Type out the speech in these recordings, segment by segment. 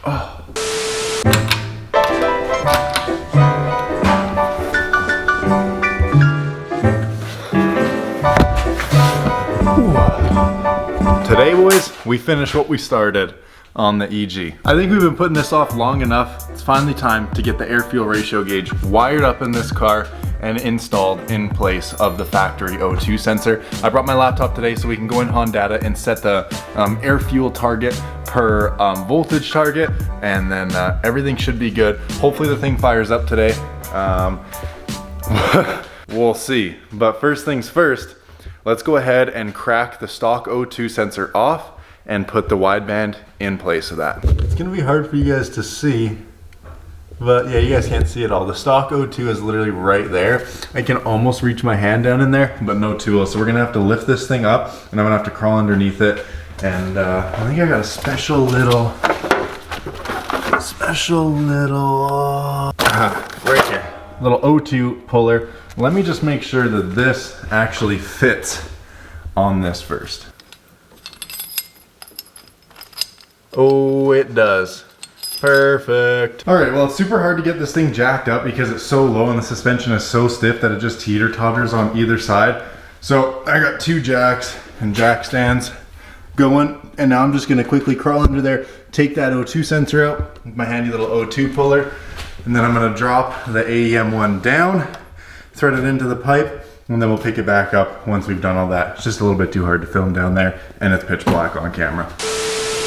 Oh. Today, boys, we finished what we started on the EG. I think we've been putting this off long enough. It's finally time to get the air-fuel ratio gauge wired up in this car and installed in place of the factory O2 sensor. I brought my laptop today so we can go in Hondata and set the air-fuel target per voltage target, and then everything should be good. Hopefully the thing fires up today. We'll see. But first things first, let's go ahead and crack the stock O2 sensor off and put the wideband in place of that. It's gonna be hard for you guys to see, but yeah, you guys can't see it all. The stock O2 is literally right there. I can almost reach my hand down in there, but no tool. So we're gonna have to lift this thing up, and I'm gonna have to crawl underneath it. And I think I got a special little, right here, little O2 puller. Let me just make sure that this actually fits on this first. Oh, it does. Perfect. All right, well, it's super hard to get this thing jacked up because it's so low and the suspension is so stiff that it just teeter-totters on either side. So I got 2 jacks and jack stands going, and now I'm just gonna quickly crawl under there, take that O2 sensor out with my handy little O2 puller, and then I'm gonna drop the AEM one down, thread it into the pipe, and then we'll pick it back up once we've done all that. It's just a little bit too hard to film down there, and it's pitch black on camera.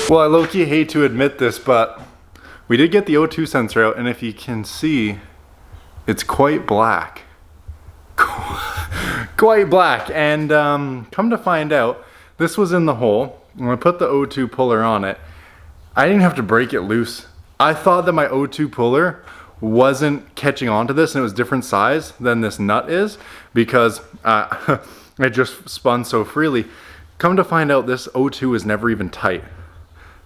Well, I low-key hate to admit this, but we did get the O2 sensor out, and if you can see, it's quite black. Quite black, and come to find out, this was in the hole. When I put the O2 puller on it, I didn't have to break it loose. I thought that my O2 puller wasn't catching on to this and it was different size than this nut is because it just spun so freely. Come to find out, this O2 is never even tight.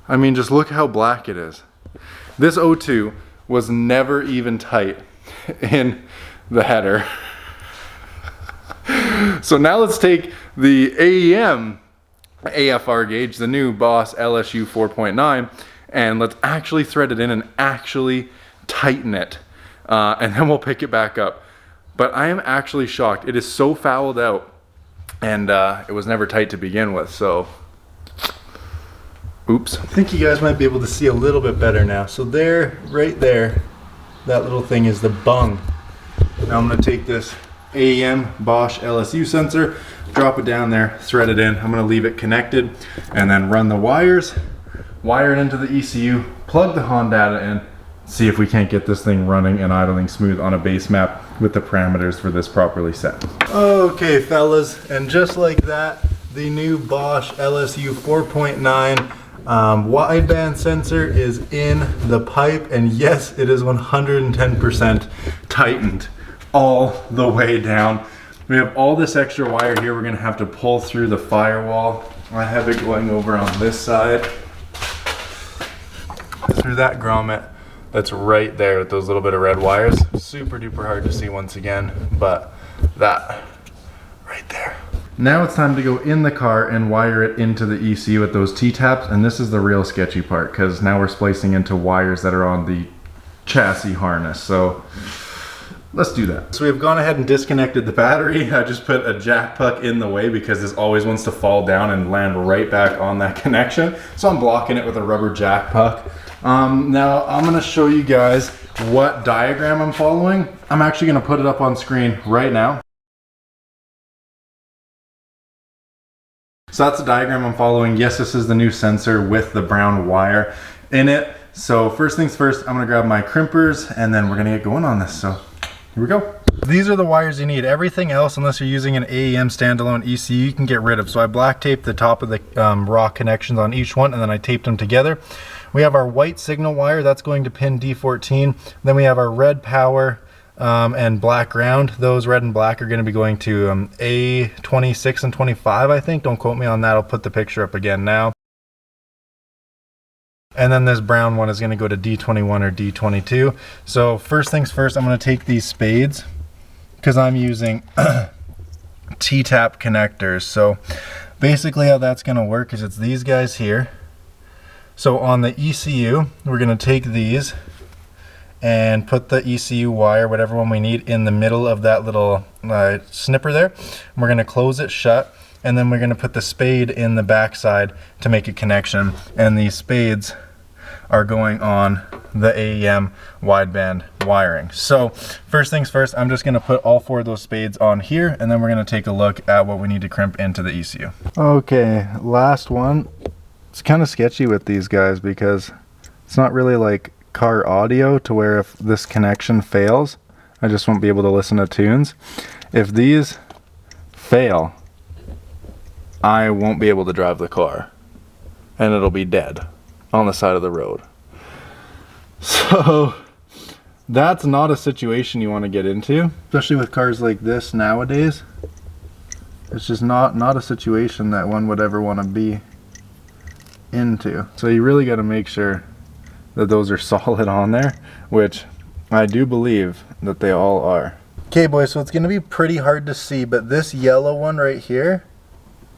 I mean, just look how black it is. This O2 was never even tight in the header. So now let's take the AEM AFR gauge, the new Bosch LSU 4.9, and let's actually thread it in and actually tighten it. And then we'll pick it back up. But I am actually shocked. It is so fouled out, and it was never tight to begin with, so oops. I think you guys might be able to see a little bit better now. So there, right there, that little thing is the bung. Now I'm gonna take this AEM Bosch LSU sensor, drop it down there, thread it in. I'm gonna leave it connected and then run the wires, wire it into the ECU, plug the Hondata in, see if we can't get this thing running and idling smooth on a base map with the parameters for this properly set. Okay, fellas, and just like that, the new Bosch LSU 4.9 wideband sensor is in the pipe, and yes, it is 110% tightened all the way down. We have all this extra wire here we're gonna have to pull through the firewall. I have it going over on this side through that grommet that's right there with those little bit of red wires. Super duper hard to see once again, but that right there. Now it's time to go in the car and wire it into the ECU with those T-taps, and this is the real sketchy part because now we're splicing into wires that are on the chassis harness. So let's do that. So we've gone ahead and disconnected the battery. I just put a jack puck in the way because this always wants to fall down and land right back on that connection. So I'm blocking it with a rubber jack puck. Now I'm gonna show you guys what diagram I'm following. I'm actually gonna put it up on screen right now. So that's the diagram I'm following. Yes, this is the new sensor with the brown wire in it. So first things first, I'm gonna grab my crimpers and then we're gonna get going on this. So here we go. These are the wires you need. Everything else, unless you're using an AEM standalone ECU, you can get rid of. So I black taped the top of the raw connections on each one, and then I taped them together. We have our white signal wire, that's going to pin D14. Then we have our red power and black ground. Those red and black are going to be going to A26 and 25, I think. Don't quote me on that. I'll put the picture up again now. And then this brown one is going to go to D21 or D22. So first things first, I'm going to take these spades because I'm using T-tap connectors. So basically how that's going to work is it's these guys here. So on the ECU, we're going to take these and put the ECU wire, whatever one we need, in the middle of that little snipper there. And we're going to close it shut, and then we're going to put the spade in the backside to make a connection. And these spades are going on the AEM wideband wiring. So first things first, I'm just going to put all 4 of those spades on here, and then we're going to take a look at what we need to crimp into the ECU. Okay, last one. It's kind of sketchy with these guys because it's not really like car audio to where if this connection fails, I just won't be able to listen to tunes. If these fail, I won't be able to drive the car and it'll be dead on the side of the road. So that's not a situation you want to get into, especially with cars like this nowadays. It's just not a situation that one would ever want to be into. So you really got to make sure that those are solid on there, which I do believe that they all are. Okay boys, so it's going to be pretty hard to see, but this yellow one right here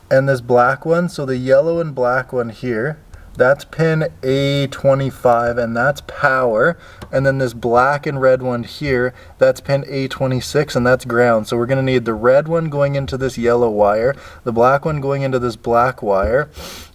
and this black one, so the yellow and black one here, that's pin A25 and that's power, and then this black and red one here, that's pin A26 and that's ground. So we're going to need the red one going into this yellow wire, the black one going into this black wire,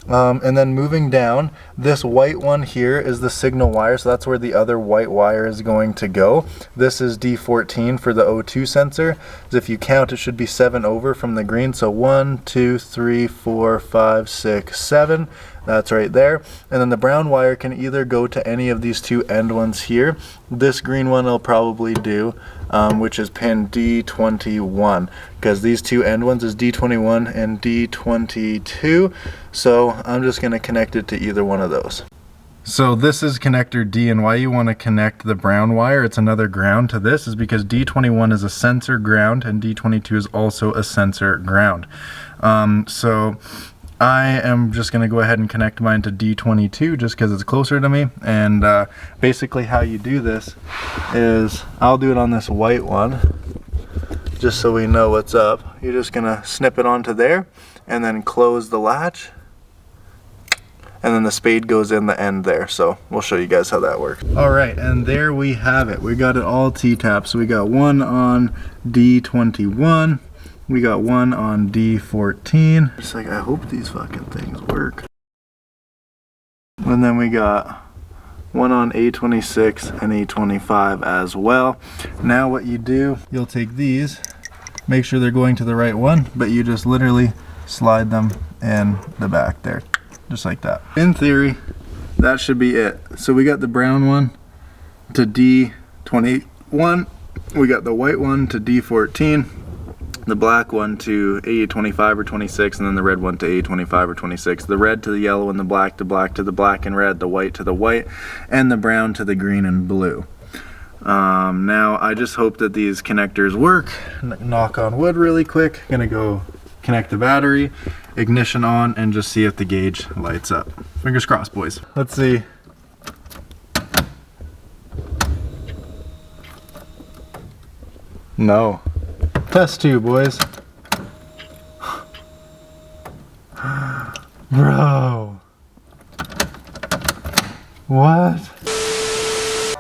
and then moving down, this white one here is the signal wire, so that's where the other white wire is going to go. This is D14 for the O2 sensor. So if you count, it should be 7 over from the green, so 1, 2, 3, 4, 5, 6, 7. That's right there. And then the brown wire can either go to any of these 2 end ones here. This green one I'll probably do, which is pin D21, because these 2 end ones is D21 and D22. So I'm just going to connect it to either one of those. So this is connector D, and why you want to connect the brown wire, it's another ground to this, is because D21 is a sensor ground and D22 is also a sensor ground. So I am just going to go ahead and connect mine to D22 just because it's closer to me. And basically how you do this is, I'll do it on this white one just so we know what's up. You're just going to snip it onto there and then close the latch, and then the spade goes in the end there. So we'll show you guys how that works. Alright, and there we have it. We got it all T-tapped. So we got one on D21. We got one on D14. It's like, I hope these fucking things work. And then we got one on A26 and A25 as well. Now what you do, you'll take these, make sure they're going to the right one, but you just literally slide them in the back there, just like that. In theory, that should be it. So we got the brown one to D21, we got the white one to D14, the black one to A25 or 26, and then the red one to A25 or 26. The red to the yellow and the black to the black and red, the white to the white, and the brown to the green and blue. Now I just hope that these connectors work. Knock on wood really quick. Gonna go connect the battery, ignition on, and just see if the gauge lights up. Fingers crossed, boys. Let's see. No. Test 2, boys. Bro. What?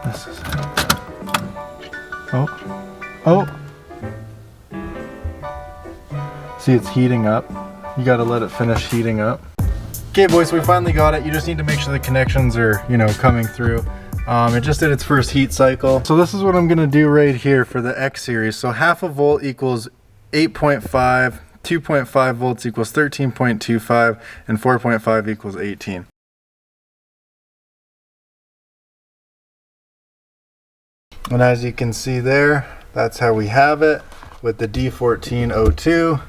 This is... Oh. See, it's heating up. You gotta let it finish heating up. Okay, boys, we finally got it. You just need to make sure the connections are, coming through. It just did its first heat cycle. So this is what I'm gonna do right here for the X series. So half a volt equals 8.5, 2.5 volts equals 13.25, and 4.5 equals 18. And as you can see there, that's how we have it with the D1402.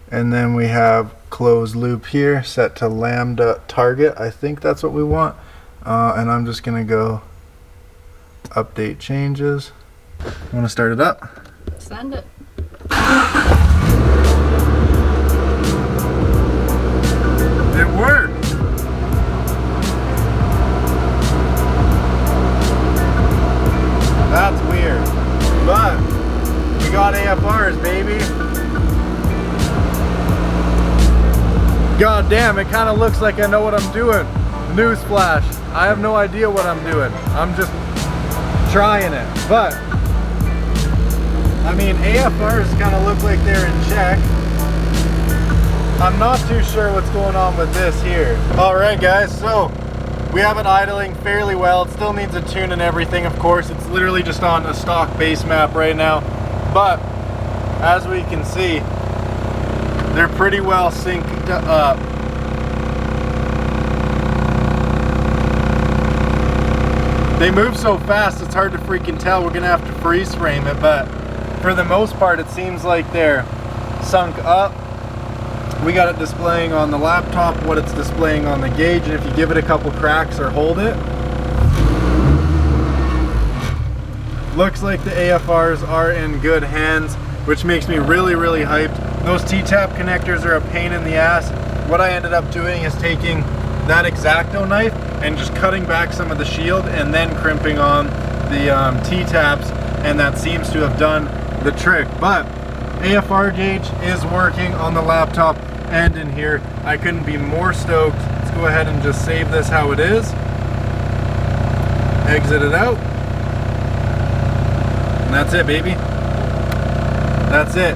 And then we have closed loop here set to lambda target. I think that's what we want. And I'm just gonna go update changes. You wanna start it up? Send it. It worked! That's weird. But we got AFRs, baby. God damn, it kind of looks like I know what I'm doing. Newsflash, I have no idea what I'm doing. I'm just trying it. But, I mean, AFRs kind of look like they're in check. I'm not too sure what's going on with this here. All right, guys, so we have it idling fairly well. It still needs a tune and everything, of course. It's literally just on a stock base map right now. But, as we can see, they're pretty well synced up. They move so fast, it's hard to freaking tell. We're gonna have to freeze frame it, but for the most part, it seems like they're sunk up. We got it displaying on the laptop what it's displaying on the gauge, and if you give it a couple cracks or hold it, looks like the AFRs are in good hands, which makes me really, really hyped. Those T-tap connectors are a pain in the ass. What I ended up doing is taking that X-Acto knife and just cutting back some of the shield and then crimping on the T-taps, and that seems to have done the trick. But AFR gauge is working on the laptop and in here. I couldn't be more stoked. Let's go ahead and just save this how it is. Exit it out. And that's it, baby. That's it.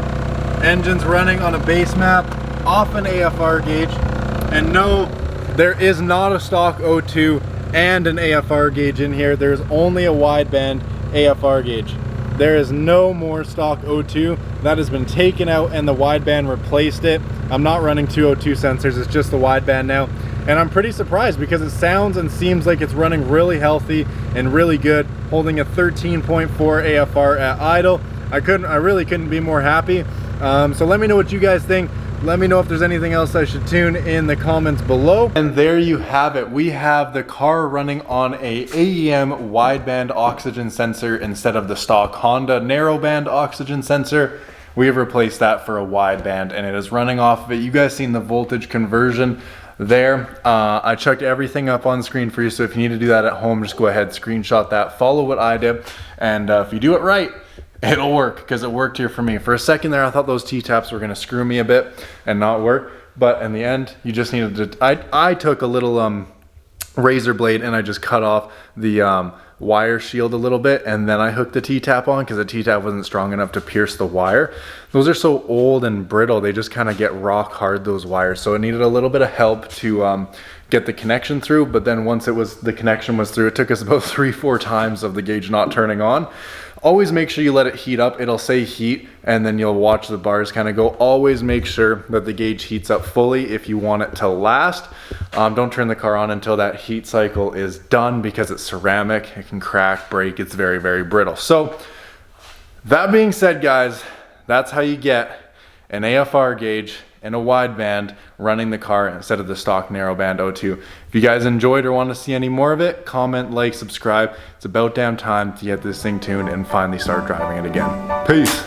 Engine's running on a base map off an AFR gauge. And no, there is not a stock O2 and an AFR gauge in here. There's only a wideband AFR gauge. There is no more stock O2. That has been taken out and the wideband replaced it. I'm not running two O2 sensors, it's just the wideband now. And I'm pretty surprised because it sounds and seems like it's running really healthy and really good, holding a 13.4 AFR at idle. I really couldn't be more happy. So let me know what you guys think. Let me know if there's anything else I should tune in the comments below. And there you have it. We have the car running on a AEM wideband oxygen sensor instead of the stock Honda narrowband oxygen sensor. We have replaced that for a wideband and it is running off of it. You guys seen the voltage conversion there. I chucked everything up on screen for you, so if you need to do that at home, just go ahead, screenshot that, follow what I did, and if you do it right, it'll work, because it worked here for me. For a second there, I thought those T-taps were gonna screw me a bit and not work, but in the end, you just needed to, I took a little razor blade and I just cut off the wire shield a little bit, and then I hooked the T-tap on because the T-tap wasn't strong enough to pierce the wire. Those are so old and brittle, they just kind of get rock hard, those wires, so it needed a little bit of help to get the connection through. But then once the connection was through, it took us about 3-4 times of the gauge not turning on. Always make sure you let it heat up. It'll say heat and then you'll watch the bars kind of go. Always make sure that the gauge heats up fully if you want it to last. Don't turn the car on until that heat cycle is done, because it's ceramic. It can crack, break. It's very, very brittle. So that being said, guys, that's how you get an AFR gauge and a wideband running the car instead of the stock narrowband O2. If you guys enjoyed or want to see any more of it, comment, like, subscribe. It's about damn time to get this thing tuned and finally start driving it again. Peace.